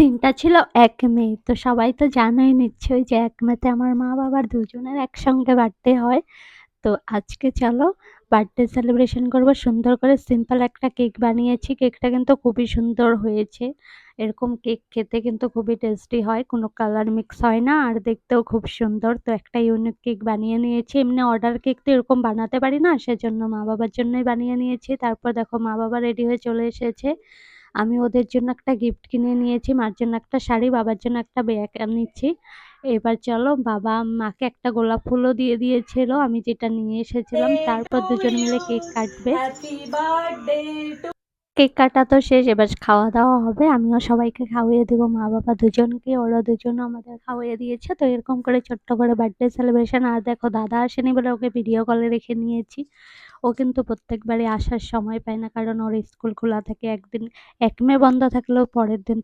দিনটা ছিল ১ মে। তো সবাই তো জানোই নিশ্চয়ই যে ১ মে তে আমার মা-বাবার দুজনের একসঙ্গে বার্থডে হয়। তো আজকে চলো বার্থডে সেলিব্রেশন করব। সুন্দর করে সিম্পল একটা কেক বানিয়েছি। কেকটা কিন্তু খুবই সুন্দর হয়েছে। এরকম কেক খেতে কিন্তু খুবই টেস্টি হয়। কোনো কালার মিক্স হয় না আর দেখতেও খুব সুন্দর। তো একটা ইউনিক কেক বানিয়ে নিয়েছি। এমনি অর্ডার কেক তো এরকম বানাতে পারি না। সেজন্য মা-বাবার জন্যই বানিয়ে নিয়েছি। তারপর দেখো মা-বাবা রেডি হয়ে চলে এসেছে। আমি ওদের জন্য একটা গিফট কিনে নিয়েছি। মার জন্য একটা শাড়ি, বাবার জন্য একটা ব্যাগ নিচ্ছি। এবার চলো বাবা মাকে একটা গোলাপ ফুলও দিয়ে দিয়েছিল আমি যেটা নিয়ে এসেছিলাম। তারপর দুজন মিলে কেক কাটবে। হ্যাপি বার্থডে টু কেক কাটা তো শেষ, এবার খাওয়া দাওয়া হবে। আমিও সবাইকে খাওয়িয়ে দেবো, মা বাবা দুজনকে, ওরা দুজনও আমাদের খাওয়িয়ে দিয়েছে। তো এরকম করে ছোট্ট করে বার্থডে সেলিব্রেশন। আর দেখো দাদা আসেনি বলে ওকে ভিডিও কলে রেখে নিয়েছি। ও কিন্তু প্রত্যেকবারই আসার সময় পায় না, কারণ ওর স্কুল খোলা থাকে। একদিন ১ মে বন্ধ থাকলেও পরের দিন তো